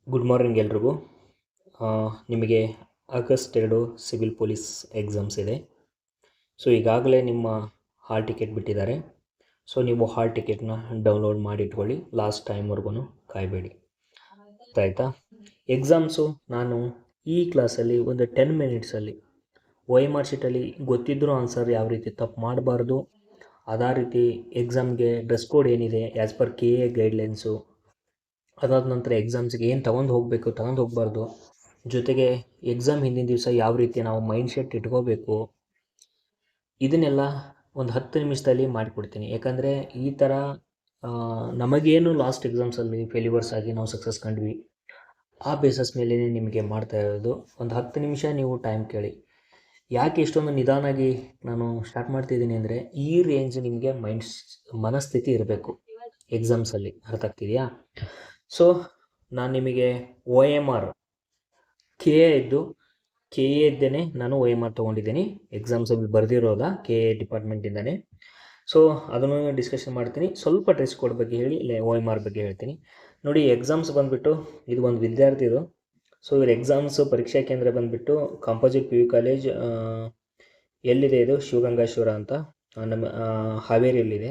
Good morning ಎಲ್ರಿಗೂ. ನಿಮಗೆ August 2 civil police exams ಇದೆ. ಸೊ ಈಗಾಗಲೇ ನಿಮ್ಮ ಹಾಲ್ ಟಿಕೆಟ್ ಬಿಟ್ಟಿದ್ದಾರೆ. ಸೊ ನೀವು ಹಾಲ್ ಟಿಕೆಟ್ನ ಡೌನ್ಲೋಡ್ ಮಾಡಿ ಇಟ್ಕೊಳ್ಳಿ, ಲಾಸ್ಟ್ ಟೈಮ್ವರೆಗೂ ಕಾಯಬೇಡಿ. ಆಯಿತಾ? ಎಕ್ಸಾಮ್ಸು ನಾನು ಈ ಕ್ಲಾಸಲ್ಲಿ ಒಂದು 10 ಮಿನಿಟ್ಸಲ್ಲಿ OMR ಶೀಟಲ್ಲಿ ಗೊತ್ತಿದ್ದರೂ ಆನ್ಸರ್ ಯಾವ ರೀತಿ ತಪ್ಪು ಮಾಡಬಾರ್ದು, ಅದೇ ರೀತಿ ಎಕ್ಸಾಮ್ಗೆ ಡ್ರೆಸ್ ಕೋಡ್ ಏನಿದೆ ಆ್ಯಸ್ ಪರ್ KA ಗೈಡ್ಲೈನ್ಸು, ಅದಾದ ನಂತರ ಎಕ್ಸಾಮ್ಸ್ಗೆ ಏನು ತೊಗೊಂಡು ಹೋಗಬೇಕು ತೊಗೊಂಡು ಹೋಗಬಾರ್ದು, ಜೊತೆಗೆ ಎಕ್ಸಾಮ್ ಹಿಂದಿನ ದಿವಸ ಯಾವ ರೀತಿ ನಾವು ಮೈಂಡ್ ಸೆಟ್ ಇಟ್ಕೋಬೇಕು, ಇದನ್ನೆಲ್ಲ ಒಂದು 10 ನಿಮಿಷದಲ್ಲಿ ಮಾಡಿಕೊಡ್ತೀನಿ. ಯಾಕಂದರೆ ಈ ಥರ ನಮಗೇನು ಲಾಸ್ಟ್ ಎಕ್ಸಾಮ್ಸಲ್ಲಿ ಫೇಲ್ಯೂರ್ಸ್ ಆಗಿ ನಾವು ಸಕ್ಸಸ್ ಕಂಡ್ವಿ, ಆ ಬೇಸಸ್ ಮೇಲೆ ನಿಮಗೆ ಮಾಡ್ತಾ ಇರೋದು. ಒಂದು 10 ನಿಮಿಷ ನೀವು ಟೈಮ್ ಕೇಳಿ. ಯಾಕೆ ಇಷ್ಟೊಂದು ನಿಧಾನಾಗಿ ನಾನು ಸ್ಟಾರ್ಟ್ ಮಾಡ್ತಿದ್ದೀನಿ ಅಂದರೆ, ಈ ರೇಂಜ್ ನಿಮಗೆ ಮನಸ್ಥಿತಿ ಇರಬೇಕು ಎಕ್ಸಾಮ್ಸಲ್ಲಿ. ಅರ್ಥ ಆಗ್ತಿದೆಯಾ? ಸೊ ನಾನು ನಿಮಗೆ OMR KA ಇದ್ದೇನೆ, ನಾನು OMR ತೊಗೊಂಡಿದ್ದೀನಿ. ಎಕ್ಸಾಮ್ಸಲ್ಲಿ ಬರೆದಿರೋದ KA ಡಿಪಾರ್ಟ್ಮೆಂಟಿಂದನೇ. ಸೊ ಅದನ್ನು ಡಿಸ್ಕಷನ್ ಮಾಡ್ತೀನಿ. ಸ್ವಲ್ಪ ಡ್ರೆಸ್ ಕೋಡ್ ಬಗ್ಗೆ ಹೇಳಿ, ಇಲ್ಲ OMR ಬಗ್ಗೆ ಹೇಳ್ತೀನಿ. ನೋಡಿ, ಎಕ್ಸಾಮ್ಸ್ ಬಂದುಬಿಟ್ಟು ಇದು ಒಂದು ವಿದ್ಯಾರ್ಥಿದು. ಸೊ ಇವ್ರ ಎಕ್ಸಾಮ್ಸು ಪರೀಕ್ಷಾ ಕೇಂದ್ರ ಬಂದುಬಿಟ್ಟು ಕಾಂಪೋಸಿಟ್ PU ಕಾಲೇಜ್, ಎಲ್ಲಿದೆ ಇದು? ಶಿವಗಂಗಾಶ್ವರ ಅಂತ, ನಮ್ಮ ಹಾವೇರಿಯಲ್ಲಿದೆ.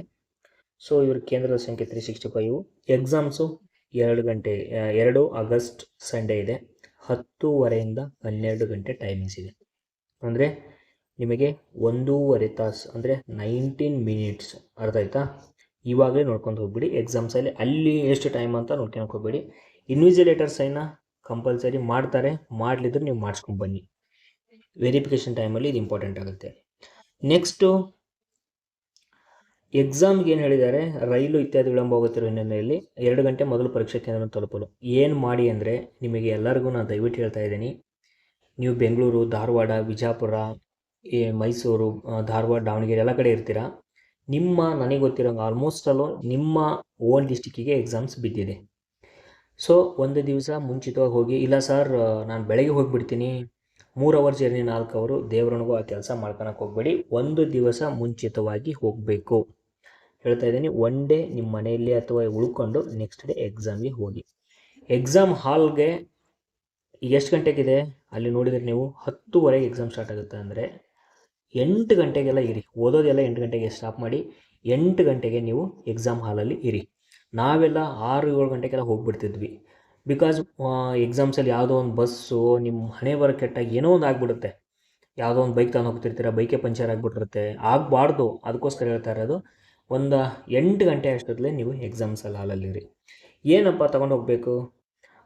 ಸೊ ಇವ್ರ ಕೇಂದ್ರದ ಸಂಖ್ಯೆ 365. ಎಕ್ಸಾಮ್ಸು 2 ಆಗಸ್ಟ್ ಸಂಡೇ ಇದೆ. 10:30 12 ಗಂಟೆ ಟೈಮಿಂಗ್ಸ್ ಇದೆ. ಅಂದರೆ ನಿಮಗೆ 1.5 ತಾಸು, ಅಂದರೆ 19 ಮಿನಿಟ್ಸ್. ಅರ್ಥ ಆಯ್ತಾ? ಇವಾಗಲೇ ನೋಡ್ಕೊಂಡು ಹೋಗ್ಬಿಡಿ. ಎಕ್ಸಾಮ್ಸಲ್ಲಿ ಅಲ್ಲಿ ಎಷ್ಟು ಟೈಮ್ ಅಂತ ನೋಡ್ಕೊಳಕ್ಕೆ ಹೋಗ್ಬೇಡಿ. ಇನ್ವಿಜಿಲೇಟರ್ ಸೈನ ಕಂಪಲ್ಸರಿ ಮಾಡ್ತಾರೆ, ಮಾಡಲಿದ್ರೆ ನೀವು ಮಾಡಿಸ್ಕೊಂಡ್ಬನ್ನಿ. ವೆರಿಫಿಕೇಷನ್ ಟೈಮಲ್ಲಿ ಇದು ಇಂಪಾರ್ಟೆಂಟ್ ಆಗುತ್ತೆ. ನೆಕ್ಸ್ಟು ಎಕ್ಸಾಮ್ಗೆ ಏನು ಹೇಳಿದ್ದಾರೆ, ರೈಲು ಇತ್ಯಾದಿ ವಿಳಂಬವಾಗುತ್ತಿರುವ ಹಿನ್ನೆಲೆಯಲ್ಲಿ 2 ಗಂಟೆ ಮೊದಲು ಪರೀಕ್ಷಾ ಕೇಂದ್ರವನ್ನು ತಲುಪಲು ಏನು ಮಾಡಿ ಅಂದರೆ, ನಿಮಗೆ ಎಲ್ಲರಿಗೂ ನಾನು ದಯವಿಟ್ಟು ಹೇಳ್ತಾ ಇದ್ದೀನಿ, ನೀವು ಬೆಂಗಳೂರು, ಧಾರವಾಡ, ವಿಜಯಪುರ, ಮೈಸೂರು, ಧಾರವಾಡ, ದಾವಣಗೆರೆ ಎಲ್ಲ ಕಡೆ ಇರ್ತೀರಾ. ನನಗೆ ಗೊತ್ತಿರೋಂಗೆ ಆಲ್ಮೋಸ್ಟ್ ಅಲ್ಲೂ ನಿಮ್ಮ ಓನ್ ಡಿಸ್ಟಿಕ್ಕಿಗೆ ಎಕ್ಸಾಮ್ಸ್ ಬಿದ್ದಿದೆ. ಸೊ ಒಂದು ದಿವಸ ಮುಂಚಿತವಾಗಿ ಹೋಗಿ, ಇಲ್ಲ ಸರ್ ನಾನು ಬೆಳಗ್ಗೆ ಹೋಗಿಬಿಡ್ತೀನಿ, 3 ಅವರ್ ಜರ್ನಿ, 4 ಅವರು ದೇವ್ರನಿಗೂ ಆ ಕೆಲಸ ಮಾಡ್ಕೊಳಕ್ಕೆ ಹೋಗಬೇಡಿ. ಒಂದು ದಿವಸ ಮುಂಚಿತವಾಗಿ ಹೋಗಬೇಕು. ಹೇಳ್ತಾ ಇದ್ದೀನಿ, ಒನ್ ಡೇ ನಿಮ್ಮ ಮನೆಯಲ್ಲಿ ಅಥವಾ ಉಳ್ಕೊಂಡು ನೆಕ್ಸ್ಟ್ ಡೇ ಎಕ್ಸಾಮ್ಗೆ ಹೋಗಿ. ಎಕ್ಸಾಮ್ ಹಾಲ್ಗೆ ಈಗ ಎಷ್ಟು ಗಂಟೆಗಿದೆ ಅಲ್ಲಿ ನೋಡಿದರೆ ನೀವು 10:30 ಎಕ್ಸಾಮ್ ಸ್ಟಾರ್ಟ್ ಆಗುತ್ತೆ. ಅಂದರೆ 8 ಗಂಟೆಗೆಲ್ಲ ಇರಿ. ಓದೋದೆಲ್ಲ 8 ಗಂಟೆಗೆ ಸ್ಟಾಪ್ ಮಾಡಿ 8 ಗಂಟೆಗೆ ನೀವು ಎಕ್ಸಾಮ್ ಹಾಲಲ್ಲಿ ಇರಿ. ನಾವೆಲ್ಲ 6-7 ಗಂಟೆಗೆಲ್ಲ ಹೋಗ್ಬಿಡ್ತಿದ್ವಿ. ಬಿಕಾಸ್ ಎಕ್ಸಾಮ್ಸಲ್ಲಿ ಯಾವುದೋ ಒಂದು ಬಸ್ಸು ನಿಮ್ಮ ಹಣೆ ಬರ ಕೆಟ್ಟಾಗಿ ಏನೋ ಒಂದು ಆಗಿಬಿಡುತ್ತೆ. ಯಾವುದೋ ಒಂದು ಬೈಕ್ ತಗೊಂಡು ಹೋಗ್ತಿರ್ತೀರ, ಬೈಕೇ ಪಂಚರ್ ಆಗಿಬಿಟ್ಟಿರುತ್ತೆ. ಆಗಬಾರ್ದು, ಅದಕ್ಕೋಸ್ಕರ ಹೇಳ್ತಾ ಇರೋದು. ಒಂದು 8 ಗಂಟೆ ಅಷ್ಟೊತ್ತಲೇ ನೀವು ಎಕ್ಸಾಮ್ಸಲ್ಲಿ ಹಾಲಲ್ಲಿರಿ. ಏನಪ್ಪ ತೊಗೊಂಡು ಹೋಗಬೇಕು?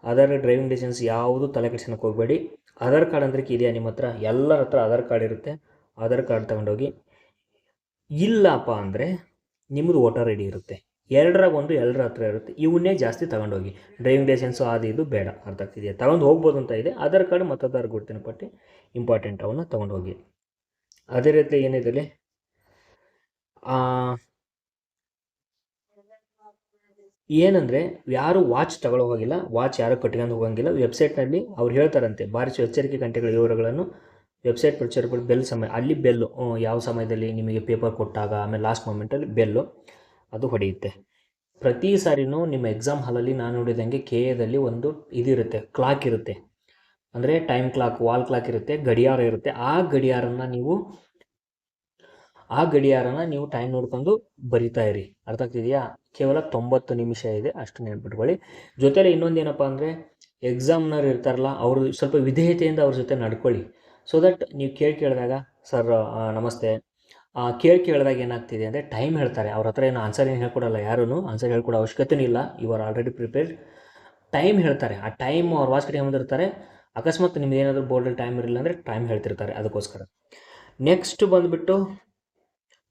ಆಧಾರ್, ಡ್ರೈವಿಂಗ್ ಲೈಸೆನ್ಸ್ ಯಾವುದು ತಲೆ ಕೆಡ್ಸೋಕ್ಕೆ ಹೋಗಬೇಡಿ. ಆಧಾರ್ ಕಾರ್ಡ್ ಅಂದ್ರೆ ಇದೆಯಾ ನಿಮ್ಮ ಹತ್ರ? ಎಲ್ಲರ ಹತ್ರ ಆಧಾರ್ ಕಾರ್ಡ್ ಇರುತ್ತೆ. ಆಧಾರ್ ಕಾರ್ಡ್ ತಗೊಂಡೋಗಿ. ಇಲ್ಲಪ್ಪ ಅಂದರೆ ನಿಮ್ಮದು ವೋಟರ್ ID ಇರುತ್ತೆ. ಎಲ್ಲರ ಹತ್ರ ಇರುತ್ತೆ. ಇವನ್ನೇ ಜಾಸ್ತಿ ತಗೊಂಡೋಗಿ. ಡ್ರೈವಿಂಗ್ ಲೈಸೆನ್ಸು ಅದು ಇದು ಬೇಡ. ಅರ್ಥ ಆಗ್ತಿದೆಯಾ? ತಗೊಂಡು ಹೋಗ್ಬೋದು ಅಂತ ಇದೆ. ಆಧಾರ್ ಕಾರ್ಡ್, ಮತದಾರ ಗುರುತಿನ ಪಟ್ಟಿ ಇಂಪಾರ್ಟೆಂಟ್, ಅವನ್ನ ತೊಗೊಂಡೋಗಿ. ಅದೇ ರೀತಿ ಏನಿದೆ, ಏನಂದರೆ ಯಾರು ವಾಚ್ ತಗೊಳ್ಳೋ ಹೋಗಿಲ್ಲ, ವಾಚ್ ಯಾರು ಕಟ್ಕೊಂಡು ಹೋಗಂಗಿಲ್ಲ. ವೆಬ್ಸೈಟ್ನಲ್ಲಿ ಅವ್ರು ಹೇಳ್ತಾರಂತೆ, ಬಾರಿಸುವ ಎಚ್ಚರಿಕೆ ಗಂಟೆಗಳ ವಿವರಗಳನ್ನು ವೆಬ್ಸೈಟ್ ಪ್ರಚಾರಗಳು, ಬೆಲ್ ಸಮಯ, ಅಲ್ಲಿ ಬೆಲ್ಲು ಯಾವ ಸಮಯದಲ್ಲಿ ನಿಮಗೆ ಪೇಪರ್ ಕೊಟ್ಟಾಗ, ಆಮೇಲೆ ಲಾಸ್ಟ್ ಮೂಮೆಂಟಲ್ಲಿ ಬೆಲ್ಲು ಅದು ಹೊಡೆಯುತ್ತೆ. ಪ್ರತಿ ಸಾರಿನೂ ನಿಮ್ಮ ಎಕ್ಸಾಮ್ ಹಾಲಲ್ಲಿ ನಾನು ನೋಡಿದಂಗೆ KAದಲ್ಲಿ ಒಂದು ಇದಿರುತ್ತೆ, ಕ್ಲಾಕ್ ಇರುತ್ತೆ. ಅಂದರೆ ಟೈಮ್ ಕ್ಲಾಕ್, ವಾಲ್ ಕ್ಲಾಕ್ ಇರುತ್ತೆ, ಗಡಿಯಾರ ಇರುತ್ತೆ. ಆ ಗಡಿಯಾರನ ನೀವು ಟೈಮ್ ನೋಡ್ಕೊಂಡು ಬರಿತಾ ಇರಿ. ಅರ್ಥ ಆಗ್ತಿದೆಯಾ? ಕೇವಲ 90 ನಿಮಿಷ ಇದೆ, ಅಷ್ಟು ನೆನ್ಪಿಟ್ಕೊಳ್ಳಿ. ಜೊತೆಲಿ ಇನ್ನೊಂದೇನಪ್ಪ ಅಂದರೆ, ಎಕ್ಸಾಮ್ನವ್ರು ಇರ್ತಾರಲ್ಲ, ಅವರು ಸ್ವಲ್ಪ ವಿಧೇಯತೆಯಿಂದ ಅವ್ರ ಜೊತೆ ನಡ್ಕೊಳ್ಳಿ. ಸೊ ದಟ್ ನೀವು ಕೇಳಿದಾಗ, ಸರ್ ನಮಸ್ತೆ, ಕೇಳಿದಾಗ ಏನಾಗ್ತಿದೆ ಅಂದರೆ, ಟೈಮ್ ಹೇಳ್ತಾರೆ. ಅವ್ರ ಹತ್ರ ಏನು ಆನ್ಸರ್ ಏನು ಹೇಳ್ಕೊಡಲ್ಲ, ಯಾರೂ ಆನ್ಸರ್ ಹೇಳ್ಕೊಡೋ ಅವಶ್ಯಕತೆಯೂ ಇಲ್ಲ. You are already prepared. Time ಹೇಳ್ತಾರೆ. ಆ ಟೈಮ್ ಅವ್ರ ವಾಚ್ ಕಡೆ ಬಂದಿರ್ತಾರೆ. ಅಕಸ್ಮಾತ್ ನಿಮ್ದು ಏನಾದರೂ ಬೋರ್ಡಲ್ಲಿ ಟೈಮ್ ಇರಲಿಲ್ಲ ಅಂದರೆ ಟೈಮ್ ಹೇಳ್ತಿರ್ತಾರೆ, ಅದಕ್ಕೋಸ್ಕರ. ನೆಕ್ಸ್ಟ್ ಬಂದುಬಿಟ್ಟು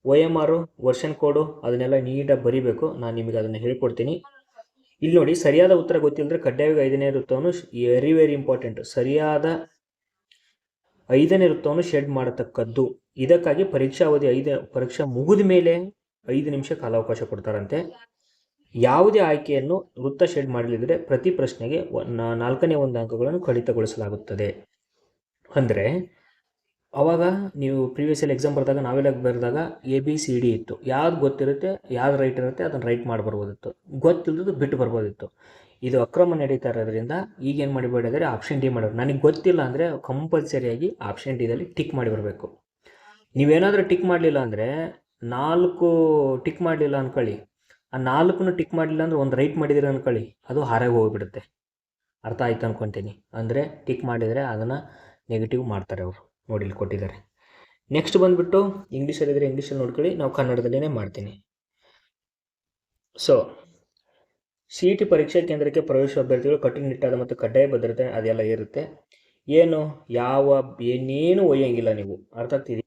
OMR ವರ್ಷನ್ ಕೋಡು, ಅದನ್ನೆಲ್ಲ ನೀಟಾಗಿ ಬರೀಬೇಕು. ನಾನು ನಿಮಗೆ ಅದನ್ನು ಹೇಳ್ಕೊಡ್ತೀನಿ. ಇಲ್ಲಿ ನೋಡಿ, ಸರಿಯಾದ ಉತ್ತರ ಗೊತ್ತಿಲ್ಲದ್ರೆ ಕಡ್ಡಾಯವಾಗಿ 5ನೇ ವೃತ್ತವನ್ನು, ವೆರಿ ಇಂಪಾರ್ಟೆಂಟ್, ಸರಿಯಾದ 5ನೇ ವೃತ್ತವನ್ನು ಶೆಡ್ ಮಾಡತಕ್ಕದ್ದು. ಇದಕ್ಕಾಗಿ ಪರೀಕ್ಷಾ ಮುಗಿದ ಮೇಲೆ 5 ನಿಮಿಷ ಕಾಲಾವಕಾಶ ಕೊಡ್ತಾರಂತೆ. ಯಾವುದೇ ಆಯ್ಕೆಯನ್ನು ವೃತ್ತ ಶೆಡ್ ಮಾಡಲಿದ್ರೆ ಪ್ರತಿ ಪ್ರಶ್ನೆಗೆ 4ನೇ 1 ಅಂಕಗಳನ್ನು ಕಡಿತಗೊಳಿಸಲಾಗುತ್ತದೆ. ಅಂದರೆ ಆವಾಗ ನೀವು ಪ್ರೀವಿಯಸ್ಸಲ್ಲಿ ಎಕ್ಸಾಮ್ ಬರೆದಾಗ, ನಾವೆಲ್ಲ ಬರೆದಾಗ ABCD ಇತ್ತು. ಯಾವ್ದು ಗೊತ್ತಿರುತ್ತೆ, ಯಾವ್ದು ರೈಟ್ ಇರುತ್ತೆ ಅದನ್ನು ರೈಟ್ ಮಾಡಿ ಬರ್ಬೋದಿತ್ತು. ಗೊತ್ತಿಲ್ಲದ್ದು ಬಿಟ್ಟು ಬರ್ಬೋದಿತ್ತು. ಇದು ಅಕ್ರಮ ನಡೀತಾ ಇರೋದ್ರಿಂದ ಈಗೇನು ಮಾಡಿಬಿಡಿದ್ರೆ ಆಪ್ಷನ್ ಡಿ ಮಾಡೋರು. ನನಗೆ ಗೊತ್ತಿಲ್ಲ ಅಂದರೆ ಕಂಪಲ್ಸರಿಯಾಗಿ ಆಪ್ಷನ್ ಡಿದಲ್ಲಿ ಟಿಕ್ ಮಾಡಿ ಬರಬೇಕು. ನೀವೇನಾದರೂ ಟಿಕ್ ಮಾಡಲಿಲ್ಲ ಅಂದರೆ 4 ಟಿಕ್ ಮಾಡಲಿಲ್ಲ ಅಂದ್ಕೊಳ್ಳಿ, ಆ 4 ಟಿಕ್ ಮಾಡಲಿಲ್ಲ ಅಂದರೆ ಒಂದು ರೈಟ್ ಮಾಡಿದಿರ ಅಂದ್ಕೊಳ್ಳಿ, ಅದು ಹಾರಾಗಿ ಹೋಗಿಬಿಡುತ್ತೆ. ಅರ್ಥ ಆಯ್ತು ಅಂದ್ಕೊತೀನಿ. ಅಂದರೆ ಟಿಕ್ ಮಾಡಿದರೆ ಅದನ್ನು ನೆಗೆಟಿವ್ ಮಾಡ್ತಾರೆ ಅವರು. ನೋಡಿ ಇಲ್ಲಿ ಕೊಟ್ಟಿದ್ದಾರೆ. ನೆಕ್ಸ್ಟ್ ಬಂದುಬಿಟ್ಟು ಇಂಗ್ಲೀಷಲ್ಲಿದ್ದರೆ ಇಂಗ್ಲೀಷಲ್ಲಿ ನೋಡ್ಕೊಳ್ಳಿ, ನಾವು ಕನ್ನಡದಲ್ಲೇ ಮಾಡ್ತೀನಿ. ಸೊ CET ಪರೀಕ್ಷಾ ಕೇಂದ್ರಕ್ಕೆ ಪ್ರವೇಶ ಅಭ್ಯರ್ಥಿಗಳು ಕಟ್ಟುನಿಟ್ಟಾದ ಮತ್ತು ಕಡ್ಡಾಯ ಭದ್ರತೆ ಅದೆಲ್ಲ ಇರುತ್ತೆ. ಏನು ಏನೇನು ಒಯ್ಯಂಗಿಲ್ಲ ನೀವು. ಅರ್ಥ ಆಗ್ತಿದೆ?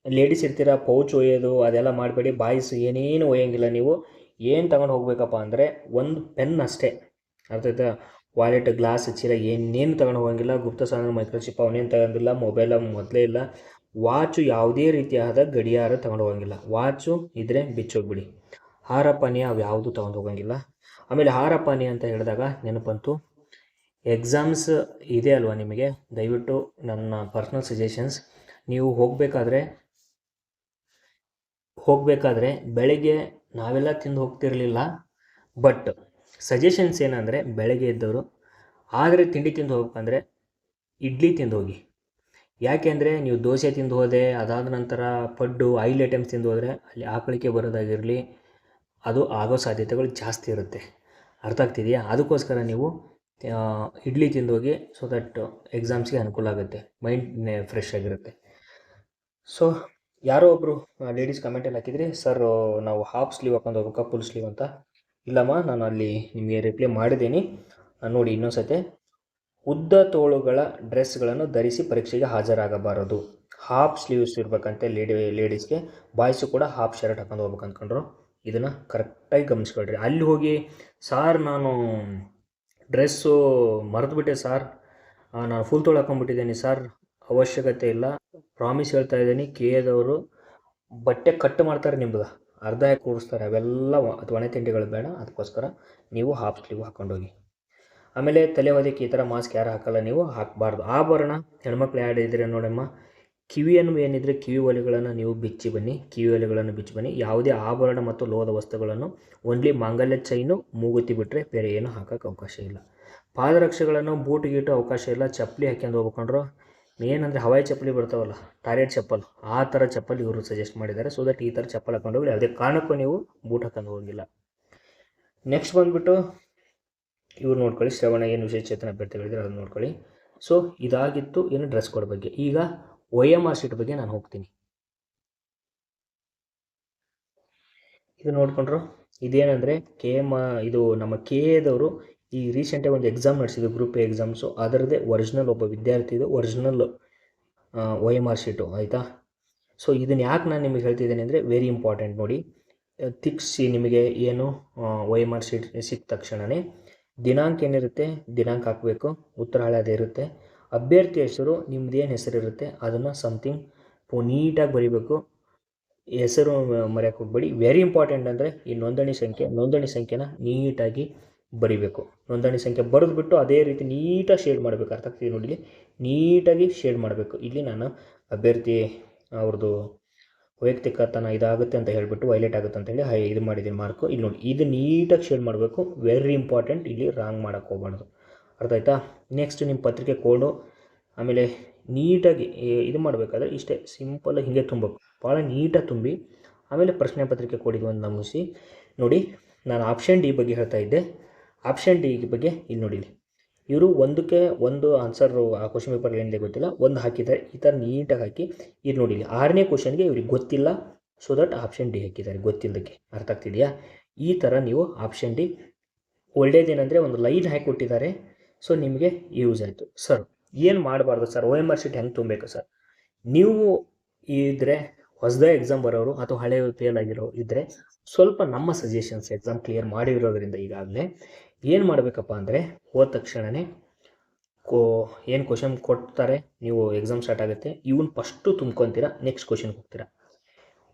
ಲೇಡೀಸ್ ಇರ್ತೀರ, ಪೌಚ್ ಒಯ್ಯೋದು ಅದೆಲ್ಲ ಮಾಡಬೇಡಿ. ಬಾಯ್ಸ್ ಏನೇನು ಒಯ್ಯಂಗಿಲ್ಲ. ನೀವು ಏನು ತಗೊಂಡು ಹೋಗ್ಬೇಕಪ್ಪ ಅಂದರೆ ಒಂದು ಪೆನ್ ಅಷ್ಟೇ. ಅರ್ಥ ಆಯ್ತಾ? ವಾಲೆಟ್, ಗ್ಲಾಸ್, ಚೀಲ ಏನೇನು ತಗೊಂಡು ಹೋಗಂಗಿಲ್ಲ. ಗುಪ್ತ ಸಾಧನ, ಮೈಕ್ರೋಚಿಪ್ ಅವನೇನು ತಗೊಂಡಿಲ್ಲ. ಮೊಬೈಲ ಮೊದಲೇ ಇಲ್ಲ. ವಾಚು ಯಾವುದೇ ರೀತಿಯಾದ ಗಡಿಯಾರ ತಗೊಂಡು ಹೋಗಂಗಿಲ್ಲ. ವಾಚು ಇದ್ದರೆ ಬಿಚ್ಚೋಗ್ಬಿಡಿ. ಆಹಾರ ಪಾನೀಯ ಅವು ಯಾವುದು ತೊಗೊಂಡು ಹೋಗಂಗಿಲ್ಲ. ಆಮೇಲೆ ಆಹಾರ ಪಾನೀಯ ಅಂತ ಹೇಳಿದಾಗ ನೆನಪಂತು, ಎಕ್ಸಾಮ್ಸ್ ಇದೆ ಅಲ್ವಾ ನಿಮಗೆ, ದಯವಿಟ್ಟು ನನ್ನ ಪರ್ಸ್ನಲ್ ಸಜೆಷನ್ಸ್, ನೀವು ಹೋಗಬೇಕಾದ್ರೆ ಬೆಳಗ್ಗೆ ನಾವೆಲ್ಲ ತಿಂದು ಹೋಗ್ತಿರಲಿಲ್ಲ. ಬಟ್ ಸಜೆಷನ್ಸ್ ಏನಂದರೆ, ಬೆಳಗ್ಗೆ ಎದ್ದವರು ಆದರೆ ತಿಂಡಿ ತಿಂದು ಹೋಗ್ಬೇಕಂದ್ರೆ ಇಡ್ಲಿ ತಿಂದು ಹೋಗಿ. ಯಾಕೆಂದರೆ ನೀವು ದೋಸೆ ತಿಂದು ಹೋದೆ, ಅದಾದ ನಂತರ ಪಡ್ಡು ಆಯಿಲ್ ಐಟಮ್ಸ್ ತಿಂದು ಹೋದರೆ ಅಲ್ಲಿ ಆಕಳಿಕೆ ಬರೋದಾಗಿರಲಿ, ಅದು ಆಗೋ ಸಾಧ್ಯತೆಗಳು ಜಾಸ್ತಿ ಇರುತ್ತೆ. ಅರ್ಥ ಆಗ್ತಿದೆಯಾ? ಅದಕ್ಕೋಸ್ಕರ ನೀವು ಇಡ್ಲಿ ತಿಂದೋಗಿ, ಸೊ ದಟ್ ಎಕ್ಸಾಮ್ಸ್ಗೆ ಅನುಕೂಲ ಆಗುತ್ತೆ, ಮೈಂಡ್ ಫ್ರೆಶ್ ಆಗಿರುತ್ತೆ. ಸೊ ಯಾರೋ ಒಬ್ಬರು ಲೇಡೀಸ್ ಕಮೆಂಟಲ್ಲಿ ಹಾಕಿದ್ರಿ, ಸರ್ ನಾವು ಹಾಫ್ ಸ್ಲೀವ್ ಹಾಕೊಂಡು ಹೋಗ್ಬೇಕಾ ಫುಲ್ ಸ್ಲೀವ್ ಅಂತ. ಇಲ್ಲಮ್ಮ, ನಾನು ಅಲ್ಲಿ ನಿಮಗೆ ರಿಪ್ಲೈ ಮಾಡಿದ್ದೀನಿ, ನೋಡಿ ಇನ್ನೊಂದ್ಸತಿ. ಉದ್ದ ತೋಳುಗಳ ಡ್ರೆಸ್ಗಳನ್ನು ಧರಿಸಿ ಪರೀಕ್ಷೆಗೆ ಹಾಜರಾಗಬಾರದು. ಹಾಫ್ ಸ್ಲೀವ್ಸ್ ಇರ್ಬೇಕಂತೆ ಲೇಡೀಸ್ಗೆ. ಬಾಯ್ಸು ಕೂಡ ಹಾಫ್ ಶರ್ಟ್ ಹಾಕೊಂಡು ಹೋಗ್ಬೇಕು ಅಂದ್ಕೊಂಡ್ರು. ಇದನ್ನು ಕರೆಕ್ಟಾಗಿ ಗಮನಿಸ್ಕೊಳ್ರಿ. ಅಲ್ಲಿ ಹೋಗಿ, ಸಾರ್ ನಾನು ಡ್ರೆಸ್ಸು ಮರೆತುಬಿಟ್ಟೆ ಸಾರ್, ನಾನು ಫುಲ್ ತೋಳು ಹಾಕೊಂಡ್ಬಿಟ್ಟಿದ್ದೀನಿ ಸಾರ್, ಅವಶ್ಯಕತೆ ಇಲ್ಲ, ಪ್ರಾಮಿಸ್ ಹೇಳ್ತಾ ಇದ್ದೀನಿ, KAದವರು ಬಟ್ಟೆ ಕಟ್ ಮಾಡ್ತಾರೆ ನಿಮ್ಗೆ, ಅರ್ಧ ಹಾಕಿ ಕೂರಿಸ್ತಾರೆ. ಅವೆಲ್ಲ ಒಣ ತಿಂಡಿಗಳು ಬೇಡ. ಅದಕ್ಕೋಸ್ಕರ ನೀವು ಹಾಫ್ ಸ್ಲೀವ್ ಹಾಕ್ಕೊಂಡೋಗಿ. ಆಮೇಲೆ ತಲೆ ಹೊದಕ್ಕೆ ಈ ಥರ ಮಾಸ್ಕ್ ಯಾರು ಹಾಕಲ್ಲ, ನೀವು ಹಾಕಬಾರ್ದು. ಆಭರಣ ಹೆಣ್ಮಕ್ಳು ಯಾರು ಇದ್ದರೆ ನೋಡಮ್ಮ, ಕಿವಿಯನ್ನು ಏನಿದ್ರೆ ಕಿವಿ ಒಲೆಗಳನ್ನು ನೀವು ಬಿಚ್ಚಿ ಬನ್ನಿ. ಯಾವುದೇ ಆಭರಣ ಮತ್ತು ಲೋಹದ ವಸ್ತುಗಳನ್ನು, ಓನ್ಲಿ ಮಾಂಗಲ್ಯ ಚೈನು, ಮೂಗುತಿ ಬಿಟ್ಟರೆ ಬೇರೆ ಏನು ಹಾಕೋಕ್ಕೆ ಅವಕಾಶ ಇಲ್ಲ. ಪಾದರಕ್ಷೆಗಳನ್ನು, ಬೂಟ್ ಗೀಟು ಅವಕಾಶ ಇಲ್ಲ. ಚಪ್ಪಲಿ ಹಾಕ್ಯಂಡು ಹೋಗ್ಕೊಂಡ್ರು, ಏನಂದರೆ ಹವಾಯಿ ಚಪ್ಪಲಿ ಬರ್ತಾವಲ್ಲ, ಟಾಯ್ಲೆಟ್ ಚಪ್ಪಲ್, ಆ ಥರ ಚಪ್ಪಲಿ ಇವರು ಸಜೆಸ್ಟ್ ಮಾಡಿದ್ದಾರೆ. ಸೊ ದಟ್ ಈ ಥರ ಚಪ್ಪಲ್ ಹಾಕೊಂಡು ಹೋಗಿ, ಯಾವುದೇ ಕಾರಣಕ್ಕೂ ನೀವು ಬೂಟ್ ಹಾಕೊಂಡು ಹೋಗಿಲ್ಲ. ನೆಕ್ಸ್ಟ್ ಬಂದುಬಿಟ್ಟು ಇವ್ರು ನೋಡ್ಕೊಳ್ಳಿ, ಶ್ರವಣ ಏನು ವಿಶೇಷಚೇತನ ಅಭ್ಯರ್ಥಿಗಳಿದ್ರೆ ಅದನ್ನು ನೋಡ್ಕೊಳ್ಳಿ. ಸೊ ಇದಾಗಿತ್ತು ಏನು ಡ್ರೆಸ್ ಕೋಡ್ ಬಗ್ಗೆ. ಈಗ OMR ಶೀಟ್ ಬಗ್ಗೆ ನಾನು ಹೋಗ್ತೀನಿ. ಇದು ನೋಡ್ಕೊಂಡ್ರು, ಇದೇನಂದರೆ ಇದು ನಮ್ಮ KAದವರು ಈ ರೀಸೆಂಟಾಗಿ ಒಂದು ಎಕ್ಸಾಮ್ ನಡೆಸಿದ್ರು, ಗ್ರೂಪ್ A ಎಕ್ಸಾಮ್ಸು. ಅದರದ್ದೇ ಒರಿಜಿನಲ್ ಒಬ್ಬ ವಿದ್ಯಾರ್ಥಿದು ಒರಿಜಿನಲ್ OMR ಶೀಟು, ಆಯಿತಾ? ಸೊ ಇದನ್ನು ಯಾಕೆ ನಾನು ನಿಮಗೆ ಹೇಳ್ತಿದ್ದೇನೆ ಅಂದರೆ, ವೆರಿ ಇಂಪಾರ್ಟೆಂಟ್. ನೋಡಿ, ತಿಕ್ಸಿ ನಿಮಗೆ ಏನು OMR ಶೀಟ್ ಸಿಕ್ಕ ತಕ್ಷಣವೇ ದಿನಾಂಕ ಏನಿರುತ್ತೆ, ದಿನಾಂಕ ಹಾಕಬೇಕು. ಉತ್ತರ ಹಳೆಯದೇ ಇರುತ್ತೆ. ಅಭ್ಯರ್ಥಿ ಹೆಸರು, ನಿಮ್ದೇನು ಹೆಸರಿರುತ್ತೆ ಅದನ್ನು ಸಮಥಿಂಗ್ ನೀಟಾಗಿ ಬರೀಬೇಕು. ಹೆಸರು ಮರೆಯೋಕ್ಕೆ ಹೋಗ್ಬೇಡಿ. ವೆರಿ ಇಂಪಾರ್ಟೆಂಟ್ ಅಂದರೆ ಈ ನೋಂದಣಿ ಸಂಖ್ಯೆನ ನೀಟಾಗಿ ಬರೀಬೇಕು. ನೋಂದಣಿ ಸಂಖ್ಯೆ ಬರೆದುಬಿಟ್ಟು ಅದೇ ರೀತಿ ನೀಟಾಗಿ ಶೇಡ್ ಮಾಡಬೇಕು. ಅರ್ಥ ಆಗ್ತಿದೆ ನೋಡಿ, ನೀಟಾಗಿ ಶೇಡ್ ಮಾಡಬೇಕು. ಇಲ್ಲಿ ನಾನು ಅಭ್ಯರ್ಥಿ ಅವ್ರದ್ದು ವೈಯಕ್ತಿಕತನ ಇದಾಗುತ್ತೆ ಅಂತ ಹೇಳಿಬಿಟ್ಟು ವೈಲೇಟ್ ಆಗುತ್ತೆ ಅಂತ ಹೇಳಿ ಇದು ಮಾಡಿದ್ದೀನಿ ಮಾರ್ಕು. ಇಲ್ಲಿ ನೋಡಿ, ಇದು ನೀಟಾಗಿ ಶೇಡ್ ಮಾಡಬೇಕು. ವೆರಿ ಇಂಪಾರ್ಟೆಂಟ್, ಇಲ್ಲಿ ರಾಂಗ್ ಮಾಡೋಕ್ಕೆ ಹೋಗ್ಬಾರ್ದು. ಅರ್ಥ ಆಯ್ತಾ? ನೆಕ್ಸ್ಟ್ ನಿಮ್ಮ ಪತ್ರಿಕೆ ಕೋಡು, ಆಮೇಲೆ ನೀಟಾಗಿ ಇದು ಮಾಡಬೇಕಾದ್ರೆ ಇಷ್ಟೇ ಸಿಂಪಲ್ ಹೀಗೆ ತುಂಬಬೇಕು, ಭಾಳ ನೀಟಾಗಿ ತುಂಬಿ. ಆಮೇಲೆ ಪ್ರಶ್ನೆ ಪತ್ರಿಕೆ ಕೋಡಿಗೆ ಒಂದು ನಮೂಸಿ. ನೋಡಿ, ನಾನು ಆಪ್ಷನ್ ಡಿ ಬಗ್ಗೆ ಹೇಳ್ತಾ ಇದ್ದೆ. ಆಪ್ಷನ್ ಡಿ ಬಗ್ಗೆ ಇಲ್ಲಿ ನೋಡಿ, ಇವರು ಒಂದಕ್ಕೆ ಒಂದು ಆನ್ಸರು ಆ ಕ್ವಶನ್ ಪೇಪರ್ ಏನಿದೆ ಗೊತ್ತಿಲ್ಲ, ಒಂದು ಹಾಕಿದ್ದಾರೆ. ಈ ಥರ ನೀಟಾಗಿ ಹಾಕಿ ಇದು ನೋಡಿ, 6ನೇ ಕ್ವಶನ್ಗೆ ಇವ್ರಿಗೆ ಗೊತ್ತಿಲ್ಲ, ಸೊ ದಟ್ ಆಪ್ಷನ್ ಡಿ ಹಾಕಿದ್ದಾರೆ ಗೊತ್ತಿಲ್ಲದಕ್ಕೆ. ಅರ್ಥ ಆಗ್ತಿದೆಯಾ? ಈ ಥರ ನೀವು ಆಪ್ಷನ್ ಡಿ ಒಳ್ಳೆಯದೇನೆಂದರೆ ಒಂದು ಲೈನ್ ಹಾಕಿಕೊಟ್ಟಿದ್ದಾರೆ. ಸೊ ನಿಮಗೆ ಯೂಸ್ ಆಯಿತು. ಸರ್ ಏನು ಮಾಡಬಾರ್ದು ಸರ್, OMR ಶೀಟ್ ಹೆಂಗೆ ತುಂಬಬೇಕು ಸರ್? ನೀವು ಇದ್ದರೆ ಹೊಸದೇ ಎಕ್ಸಾಮ್ ಬರೋರು ಅಥವಾ ಹಳೆಯ ಫೇಲ್ ಆಗಿರೋ ಇದ್ದರೆ ಸ್ವಲ್ಪ ನಮ್ಮ ಸಜೆಷನ್ಸ್, ಎಕ್ಸಾಮ್ ಕ್ಲಿಯರ್ ಮಾಡಿರೋದ್ರಿಂದ ಈಗಾಗಲೇ ಏನು ಮಾಡಬೇಕಪ್ಪ ಅಂದರೆ, ಹೋದ ತಕ್ಷಣವೇ ಏನು ಕ್ವಶನ್ ಕೊಡ್ತಾರೆ, ನೀವು ಎಕ್ಸಾಮ್ ಸ್ಟಾರ್ಟ್ ಆಗುತ್ತೆ, ಇವನ್ನ ಫಸ್ಟು ತುಂಬ್ಕೊತೀರಾ, ನೆಕ್ಸ್ಟ್ ಕ್ವಶನ್ಗೆ ಹೋಗ್ತೀರಾ.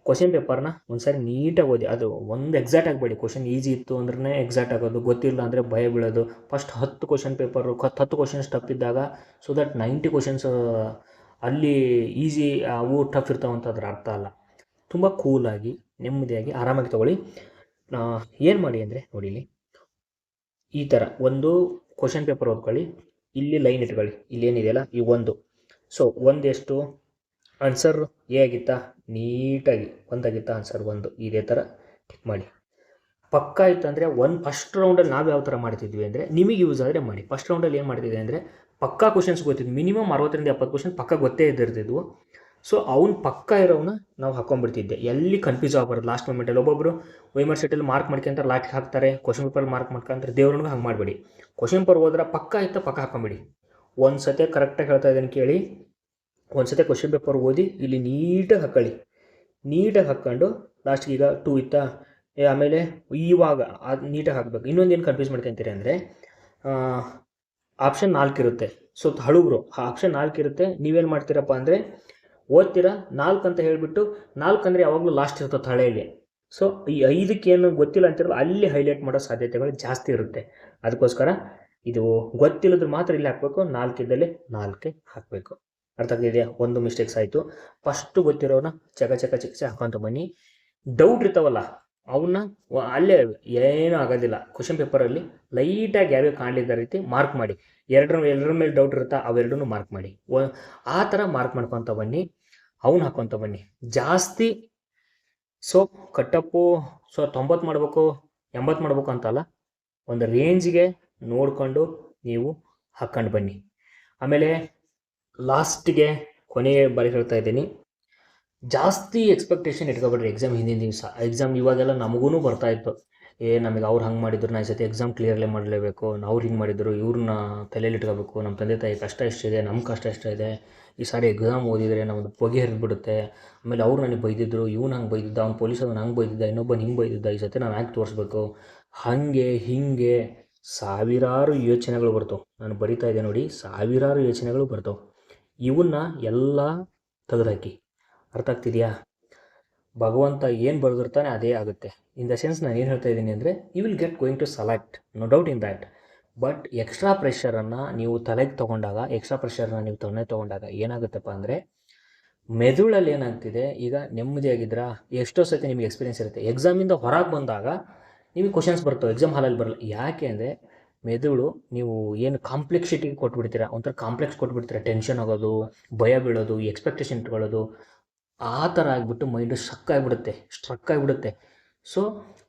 ಕ್ವಶನ್ ಪೇಪರ್ನ ಒಂದು ಸಾರಿ ನೀಟಾಗಿ ಓದಿ. ಅದು ಒಂದು ಎಕ್ಸಾಕ್ಟ್ ಆಗಬೇಡಿ. ಕ್ವಶನ್ ಈಸಿ ಇತ್ತು ಅಂದ್ರೆ ಎಕ್ಸಾಕ್ಟ್ ಆಗೋದು, ಗೊತ್ತಿಲ್ಲ ಅಂದರೆ ಭಯ ಬೀಳೋದು. First 10 question paper 10 questions tough ಇದ್ದಾಗ, ಸೊ ದಟ್ 90 ಕ್ವಶನ್ಸ್ ಅಲ್ಲಿ ಈಸಿ, ಅವು ಟಫ್ ಇರ್ತಾವಂತ ಅದ್ರ ಅರ್ಥ ಅಲ್ಲ. ತುಂಬ ಕೂಲಾಗಿ ನೆಮ್ಮದಿಯಾಗಿ ಆರಾಮಾಗಿ ತೊಗೊಳ್ಳಿ. ಏನು ಮಾಡಿ ಅಂದರೆ ನೋಡಿ, ಈ ಥರ ಒಂದು ಕ್ವಶನ್ ಪೇಪರ್ ಓದ್ಕೊಳ್ಳಿ, ಇಲ್ಲಿ ಲೈನ್ ಇಟ್ಕೊಳ್ಳಿ, ಇಲ್ಲಿ ಏನಿದೆಯಲ್ಲ ಈ ಒಂದು. ಸೊ ಒಂದೆಷ್ಟು ಆನ್ಸರ್ ಎ ಆಗಿತ್ತಾ, ನೀಟಾಗಿ ಒಂದಾಗಿತ್ತಾ ಆನ್ಸರ್ ಒಂದು, ಇದೇ ಥರ ಟಿಕ್ ಮಾಡಿ. ಪಕ್ಕ ಇತ್ತು ಅಂದರೆ ಫಸ್ಟ್ ರೌಂಡಲ್ಲಿ ನಾವು ಯಾವ ಥರ ಮಾಡ್ತಿದ್ವಿ ಅಂದರೆ, ನಿಮಗೆ ಯೂಸ್ ಆದರೆ ಮಾಡಿ. ಫಸ್ಟ್ ರೌಂಡಲ್ಲಿ ಏನು ಮಾಡ್ತಿದ್ವಿ ಅಂದರೆ ಪಕ್ಕಾ ಕ್ವಶನ್ಸ್ ಗೊತ್ತಿದ್ವಿ, ಮಿನಿಮಮ್ 60-70 ಕ್ವಶನ್ ಪಕ್ಕ ಗೊತ್ತೇ ಇದ್ದಿರ್ತಿದ್ವು. ಸೊ ಅವ್ನು ಪಕ್ಕ ಇರೋವನ್ನ ನಾವು ಹಾಕೊಂಡ್ಬಿಡ್ತಿದ್ದೆ, ಎಲ್ಲಿ ಕನ್ಫ್ಯೂಸ್ ಆಗಬಾರ್ದು ಲಾಸ್ಟ್ ಮೂಮೆಂಟಲ್ಲಿ. ಒಬ್ಬೊಬ್ಬರು ವೈಮರ್ ಶೀಟಲ್ಲಿ ಮಾರ್ಕ್ ಮಾಡ್ಕೊಂತಾರೆ, ಲಾಸ್ಟ್ ಹಾಕ್ತಾರೆ, ಕ್ವಶನ್ ಪೇಪರ್ ಮಾರ್ಕ್ ಮಾಡ್ಕೊಂತಾರೆ. ದೇವ್ರನಿಗೆ ಹಂಗೆ ಮಾಡಬೇಡಿ. ಕ್ವಶನ್ ಪೇಪರ್ ಹೋದ್ರೆ ಪಕ್ಕ ಇತ್ತು ಪಕ್ಕ ಹಾಕೊಂಬಿಡಿ. ಒಂದು ಸತಿ ಕರೆಕ್ಟಾಗಿ ಹೇಳ್ತಾ ಇದ್ದೀನಿ ಕೇಳಿ, ಒಂದು ಸತಿ ಕ್ವಶನ್ ಪೇಪರ್ ಓದಿ ಇಲ್ಲಿ ನೀಟಾಗಿ ಹಾಕೊಳ್ಳಿ. ನೀಟಾಗಿ ಹಾಕ್ಕೊಂಡು ಲಾಸ್ಟ್ಗೆ ಈಗ 2 ಇತ್ತಾ, ಆಮೇಲೆ ಇವಾಗ ಅದು ನೀಟಾಗಿ ಹಾಕಬೇಕು. ಇನ್ನೊಂದು ಏನು ಕನ್ಫ್ಯೂಸ್ ಮಾಡ್ಕೊತೀರಿ ಅಂದರೆ ಆಪ್ಷನ್ 4 ಇರುತ್ತೆ. ಸೊ ಹಳುಬ್ರು ಆಪ್ಷನ್ 4 ಇರುತ್ತೆ, ನೀವೇನು ಮಾಡ್ತೀರಪ್ಪ ಅಂದರೆ ಓದ್ತೀರಾ 4 ಅಂತ ಹೇಳಿಬಿಟ್ಟು, 4 ಅಂದರೆ ಯಾವಾಗಲೂ ಲಾಸ್ಟ್ ಇರ್ತದೆ ಹಳೆಯಲ್ಲಿ. ಸೊ ಈ 5ಕ್ಕೆ ಏನು ಗೊತ್ತಿಲ್ಲ ಅಂತಿರಲ್ಲ ಅಲ್ಲಿ ಹೈಲೈಟ್ ಮಾಡೋ ಸಾಧ್ಯತೆಗಳು ಜಾಸ್ತಿ ಇರುತ್ತೆ. ಅದಕ್ಕೋಸ್ಕರ ಇದು ಗೊತ್ತಿಲ್ಲದ್ರೆ ಮಾತ್ರ ಇಲ್ಲಿ ಹಾಕಬೇಕು, 4 ಇದ್ದಲ್ಲಿ 4 ಹಾಕಬೇಕು. ಅರ್ಥ ಆಗ್ತಿದೆಯಾ? ಒಂದು ಮಿಸ್ಟೇಕ್ಸ್ ಆಯಿತು. ಫಸ್ಟು ಗೊತ್ತಿರೋನ ಚಕ ಹಾಕೊಂತ ಬನ್ನಿ. ಡೌಟ್ ಇರ್ತಾವಲ್ಲ ಅವನ್ನ ಅಲ್ಲೇ ಏನೂ ಆಗೋದಿಲ್ಲ. ಕ್ವಶನ್ ಪೇಪರಲ್ಲಿ ಲೈಟಾಗಿ ಯಾವ್ಯಾವ ಕಾಣಲಿದ್ದ ರೀತಿ ಮಾರ್ಕ್ ಮಾಡಿ. ಎರಡರ ಮೇಲೆ ಡೌಟ್ ಇರುತ್ತಾ ಅವೆರಡನ್ನೂ ಮಾರ್ಕ್ ಮಾಡಿ. ಆ ಥರ ಮಾರ್ಕ್ ಮಾಡ್ಕೊತ ಬನ್ನಿ, ಅವನ್ನ ಹಾಕ್ಕೊತ ಬನ್ನಿ ಜಾಸ್ತಿ. ಸೊ ಕಟ್ಟಪ್ಪು 90 ಮಾಡಬೇಕು 80 ಮಾಡಬೇಕು ಅಂತಲ್ಲ, ಒಂದು ರೇಂಜ್ಗೆ ನೋಡಿಕೊಂಡು ನೀವು ಹಾಕ್ಕೊಂಡು ಬನ್ನಿ. ಆಮೇಲೆ ಲಾಸ್ಟಿಗೆ ಕೊನೆಯ ಬಾರಿ ಹೇಳ್ತಾ ಇದ್ದೀನಿ, ಜಾಸ್ತಿ ಎಕ್ಸ್ಪೆಕ್ಟೇಷನ್ ಇಟ್ಕೊಬೇಡ್ರಿ ಎಕ್ಸಾಮ್ ಹಿಂದಿನ ದಿವಸ. ಎಕ್ಸಾಮ್ ಇವಾಗೆಲ್ಲ ನಮಗೂ ಬರ್ತಾಯಿತ್ತು, ನಮಗೆ ಅವ್ರು ಹಂಗೆ ಮಾಡಿದ್ರು, ನಾ ಈ ಸತಿ ಎಕ್ಸಾಮ್ ಕ್ಲಿಯರ್ಲೇ ಮಾಡಲೇಬೇಕು, ಅವ್ರು ಹಿಂಗೆ ಮಾಡಿದ್ರು, ಇವ್ರನ್ನ ತಲೆಯಲ್ಲಿ ಇಟ್ಕೋಬೇಕು, ನಮ್ಮ ತಂದೆ ತಾಯಿ ಕಷ್ಟ ಎಷ್ಟಿದೆ, ನಮ್ಮ ಕಷ್ಟ ಎಷ್ಟಿದೆ, ಈ ಸಾರಿ ಎಕ್ಸಾಮ್ ಓದಿದರೆ ನಮ್ಮದು ಹೊಗೆ ಹರಿದ್ಬಿಡುತ್ತೆ. ಆಮೇಲೆ ಅವ್ರು ನನಗೆ ಬೈದಿದ್ರು, ಇವ್ನು ಹಂಗೆ ಬೈದಿದ್ದ, ಅವ್ನು ಪೊಲೀಸವ್ನು ಹಂಗೆ ಬೈದಿದ್ದ, ಇನ್ನೊಬ್ಬನು ಹಿಂಗೆ ಬೈದಿದ್ದ, ಈ ಸತಿ ನಾನು ಯಾಕೆ ತೋರಿಸ್ಬೇಕು, ಹಾಗೆ ಹೀಗೆ ಸಾವಿರಾರು ಯೋಚನೆಗಳು ಬರ್ತವೆ. ನಾನು ಬರಿತಾ ಇದ್ದೆ ನೋಡಿ, ಸಾವಿರಾರು ಯೋಚನೆಗಳು ಬರ್ತವೆ. ಇವನ್ನ ಎಲ್ಲ ತೆಗೆದುಹಾಕಿ. ಅರ್ಥ ಆಗ್ತಿದೆಯಾ? ಭಗವಂತ ಏನು ಬರೆದಿರ್ತಾನೆ ಅದೇ ಆಗುತ್ತೆ. ಇನ್ ದ ಸೆನ್ಸ್ ನಾನು ಏನು ಹೇಳ್ತಾ ಇದ್ದೀನಿ ಅಂದರೆ, you will going to select, no doubt in that. But extra ಪ್ರೆಷರನ್ನು ನೀವು ತಲೆಗೆ ತೊಗೊಂಡಾಗ, ಎಕ್ಸ್ಟ್ರಾ ಪ್ರೆಷರ್ನ ನೀವು ತೊಗೊಂಡಾಗ ಏನಾಗುತ್ತಪ್ಪ ಅಂದರೆ, ಮೆದುಳಲ್ಲಿ ಏನಾಗ್ತಿದೆ, ಈಗ ನೆಮ್ಮದಿಯಾಗಿದ್ರಾ, ಎಷ್ಟೋ ಸತಿ ನಿಮಗೆ ಎಕ್ಸ್ಪೀರಿಯೆನ್ಸ್ ಇರುತ್ತೆ, ಎಕ್ಸಾಮಿಂದ ಹೊರಗೆ ಬಂದಾಗ ನಿಮಗೆ ಕ್ವಶನ್ಸ್ ಬರ್ತವೆ, ಎಕ್ಸಾಮ್ ಹಾಲಲ್ಲಿ ಬರಲ್ಲ. ಯಾಕೆ ಅಂದರೆ ಮೆದುಳು ನೀವು ಏನು ಕಾಂಪ್ಲೆಕ್ಸಿಟಿಗೆ ಕೊಟ್ಬಿಡ್ತೀರಾ, ಒಂಥರ ಕಾಂಪ್ಲೆಕ್ಸ್ ಕೊಟ್ಬಿಡ್ತೀರಾ, ಟೆನ್ಷನ್ ಆಗೋದು, ಭಯ ಬೀಳೋದು, ಎಕ್ಸ್ಪೆಕ್ಟೇಷನ್ ಇಟ್ಕೊಳ್ಳೋದು, ಆ ಥರ ಆಗಿಬಿಟ್ಟು ಮೈಂಡು ಸ್ಟ್ರಕ್ ಆಗಿಬಿಡುತ್ತೆ. ಸೊ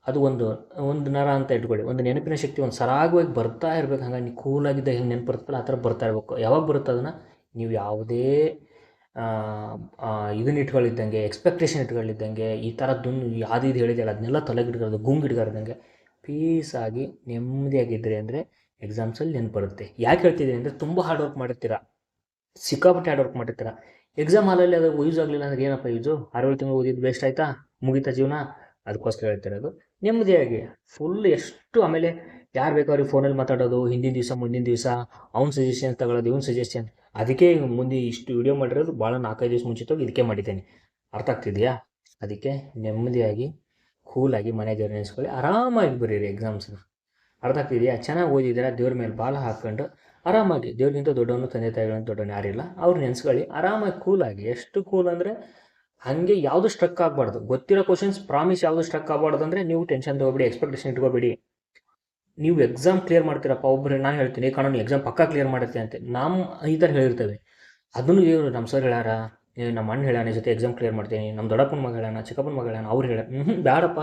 ಅದು ಒಂದು ನರ ಅಂತ ಇಟ್ಕೊಳ್ಳಿ, ಒಂದು ನೆನಪಿನ ಶಕ್ತಿ ಒಂದು ಸರಾಗವಾಗಿ ಬರ್ತಾ ಇರಬೇಕು. ಹಂಗಾಗಿ ನೀವು ಕೂಲಾಗಿದ್ದ ಹೆಂಗೆ ನೆನಪು ಬರುತ್ತಲ್ಲ ಆ ಥರ ಬರ್ತಾ ಇರಬೇಕು. ಯಾವಾಗ ಬರುತ್ತೆ ಅದನ್ನು ನೀವು ಯಾವುದೇ ಇದನ್ನ ಇಟ್ಕೊಳ್ಳಿದ್ದಂಗೆ, ಎಕ್ಸ್ಪೆಕ್ಟೇಷನ್ ಇಟ್ಕೊಳ್ಳಿದ್ದಂಗೆ, ಈ ಥರದ್ದೊಂದು ಯಾವುದು ಇದು ಹೇಳಿದೆಯಲ್ಲ ಅದನ್ನೆಲ್ಲ ತಲೆಗಿಟ್ಕೊಳ್ಳೋದು, ಗುಂಗಿಟ್ಕೊಳ್ಳೋದಂಗೆ ಪೀಸಾಗಿ ನೆಮ್ಮದಿಯಾಗಿದ್ದರೆ ಅಂದರೆ ಎಕ್ಸಾಮ್ಸಲ್ಲಿ ನೆನಪು ಬರುತ್ತೆ. ಯಾಕೆ ಹೇಳ್ತಿದ್ದೀನಿ ಅಂದರೆ, ತುಂಬ ಹಾರ್ಡ್ ವರ್ಕ್ ಮಾಡಿರ್ತೀರ, ಸಿಕ್ಕಾಪಟ್ಟೆ ಹಾರ್ಡ್ ವರ್ಕ್ ಮಾಡಿರ್ತೀರ, ಎಕ್ಸಾಮ್ ಹಾಲಲ್ಲಿ ಅದು ಯೂಸ್ ಆಗಲಿಲ್ಲ ಅಂದರೆ ಏನಪ್ಪ ಯೂಸು, 6-7 ತಿಂಗಳು ಓದಿದ್ದು ವೇಸ್ಟ್ ಆಯಿತಾ, ಮುಗಿತಾ ಜೀವನ? ಅದಕ್ಕೋಸ್ಕರ ಹೇಳ್ತಿರೋದು ನೆಮ್ಮದಿಯಾಗಿ ಫುಲ್ ಎಷ್ಟು. ಆಮೇಲೆ ಯಾರು ಬೇಕು ಅವ್ರಿಗೆ ಫೋನಲ್ಲಿ ಮಾತಾಡೋದು, ಹಿಂದಿನ ದಿವಸ ಮುಂದಿನ ದಿವಸ ಅವ್ನ ಸಜೆಷನ್ ತಗೊಳ್ಳೋದು, ಇವ್ನ ಸಜೆಷನ್. ಅದಕ್ಕೆ ಮುಂದೆ ಇಷ್ಟು ವಿಡಿಯೋ ಮಾಡಿರೋದು ಭಾಳ 4-5 ದಿವಸ ಮುಂಚಿತವಾಗಿ ಇದಕ್ಕೆ ಮಾಡಿದ್ದೇನೆ. ಅರ್ಥ ಆಗ್ತಿದೆಯಾ? ಅದಕ್ಕೆ ನೆಮ್ಮದಿಯಾಗಿ ಕೂಲಾಗಿ ಮನೆ ದೇವ್ರ ನೆನೆಸ್ಕೊಳ್ಳಿ, ಆರಾಮಾಗಿ ಬರೀರಿ ಎಕ್ಸಾಮ್ಸ್ನ. ಅರ್ಥ ಆಗ್ತಿದೆಯಾ? ಚೆನ್ನಾಗಿ ಓದಿದ್ದೀರಾ, ದೇವ್ರ ಮೇಲೆ ಬಾಲ ಹಾಕ್ಕೊಂಡು ಆರಾಮಾಗಿ, ದೇವ್ರಿಗಿಂತ ದೊಡ್ಡವನು ತಂದೆ ತಾಯಿಗಳಿಂದ ದೊಡ್ಡವನು ಯಾರಿಲ್ಲ, ಅವ್ರು ನೆನೆಸ್ಕೊಳ್ಳಿ ಆರಾಮಾಗಿ ಕೂಲಾಗಿ. ಎಷ್ಟು ಕೂಲ್ ಅಂದರೆ ಹಾಗೆ ಯಾವುದು ಸ್ಟ್ರಕ್ ಆಗಬಾರ್ದು. ಗೊತ್ತಿರೋ ಕ್ವಶನ್ಸ್ ಪ್ರಾಮಿಸ್ ಯಾವುದು ಸ್ಟ್ರಕ್ ಆಗಬಾರ್ದು ಅಂದರೆ ನೀವು ಟೆನ್ಷನ್ ತೊಗೋಬೇಡಿ, ಎಕ್ಸ್ಪೆಕ್ಟೇಷನ್ ಇಟ್ಕೋಬೇಡಿ. ನೀವು ಎಕ್ಸಾಮ್ ಕ್ಲಿಯರ್ ಮಾಡ್ತೀರಪ್ಪ, ಒಬ್ಬರು ನಾನು ಹೇಳ್ತೀನಿ ಕಾಣೋಣ ಎಕ್ಸಾಮ್ ಪಕ್ಕ ಕ್ಲಿಯರ್ ಮಾಡುತ್ತೆ ಅಂತ ನಾವು ಈ ಥರ ಹೇಳಿರ್ತೇವೆ. ಅದನ್ನು ಇವರು ನಮ್ಮ ಸರ್ ಹೇಳ್ಯಾರ, ನಮ್ಮ ಅಣ್ಣ ಹೇಳ್ಯಾನ ಜೊತೆ ಎಕ್ಸಾಮ್ ಕ್ಲಿಯರ್ ಮಾಡ್ತೀನಿ, ನಮ್ಮ ದೊಡ್ಡಪ್ಪನ ಮಗ ಹೇಳ್ಯಾನ, ಚಿಕ್ಕಪ್ಪನ ಮಗ ಹೇಳ್ಯಾನ, ಅವ್ರು ಹೇಳ್ಯಾರ. ಬೇಡಪ್ಪ,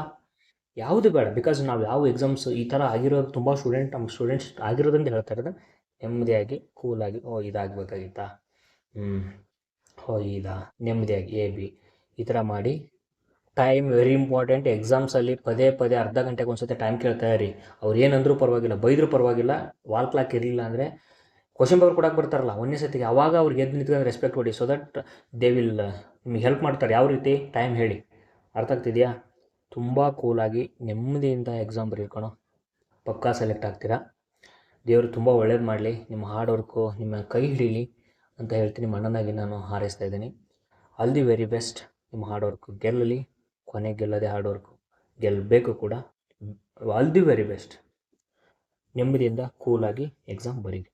ಯಾವುದು ಬೇಡ. ಬಿಕಾಸ್ ನಾವು ಯಾವ ಎಕ್ಸಾಮ್ಸ್ ಈ ಥರ ಆಗಿರೋದು ತುಂಬ ನಮ್ಮ ಸ್ಟೂಡೆಂಟ್ಸ್ ಆಗಿರೋದ್ರಿಂದ ಹೇಳ್ತಾ ಇರೋದು. ನೆಮ್ಮದಿಯಾಗಿ ಕೂಲಾಗಿ, ಇದಾಗಬೇಕಾಗಿತ್ತಾ, ನೆಮ್ಮದಿಯಾಗಿ AB ಈ ಥರ ಮಾಡಿ. Time very important. ಎಕ್ಸಾಮ್ಸಲ್ಲಿ ಪದೇ ಅರ್ಧ ಗಂಟೆಗೆ ಒಂದ್ಸತಿ ಟೈಮ್ ಕೇಳ್ತಾ ಇರಿ. ಅವ್ರು ಏನಂದ್ರೂ ಪರವಾಗಿಲ್ಲ, ಬೈದರೂ ಪರವಾಗಿಲ್ಲ, ವಾಲ್ ಕ್ಲಾಕ್ ಇರಲಿಲ್ಲ ಅಂದರೆ ಕ್ವಶನ್ ಪೇಪರ್ ಕೊಡಕ್ಕೆ ಬರ್ತಾರಲ್ಲ ಒಂದೇ ಸತಿಗೆ, ಆವಾಗ ಅವ್ರಿಗೆ ಎದ್ದು ನಿಂತ್ಕೊಂಡು ರೆಸ್ಪೆಕ್ಟ್ ಕೊಡಿ. ಸೊ ದಟ್ ದೇ ವಿಲ್ ನಿಮಗೆ ಹೆಲ್ಪ್ ಮಾಡ್ತಾರೆ. ಯಾವ ರೀತಿ ಟೈಮ್ ಹೇಳಿ. ಅರ್ಥ ಆಗ್ತಿದೆಯಾ? ತುಂಬ ಕೂಲಾಗಿ ನೆಮ್ಮದಿಯಿಂದ ಎಕ್ಸಾಮ್ ಬರೀರ್ಕೊಳೋ, ಪಕ್ಕಾ ಸೆಲೆಕ್ಟ್ ಆಗ್ತೀರಾ. ದೇವರು ತುಂಬ ಒಳ್ಳೇದು ಮಾಡಲಿ, ನಿಮ್ಮ ಹಾರ್ಡ್ ವರ್ಕು ನಿಮ್ಮ ಕೈ ಹಿಡೀಲಿ ಅಂತ ಹೇಳ್ತೀನಿ. ನಿಮ್ಮ ಅಣ್ಣನಾಗಿ ನಾನು ಹಾರೈಸ್ತಾ ಇದ್ದೀನಿ. All the very best. ನಿಮ್ಮ ಹಾರ್ಡ್ ವರ್ಕು ಗೆಲ್ಲಲಿ, ಕೊನೆಗೆ ಗೆಲ್ಲದೆ ಹಾರ್ಡ್ ವರ್ಕು ಗೆಲ್ಲಬೇಕು ಕೂಡ. All the very best. ನೆಮ್ಮದಿಯಿಂದ ಕೂಲಾಗಿ ಎಕ್ಸಾಮ್ ಬರೀರಿ.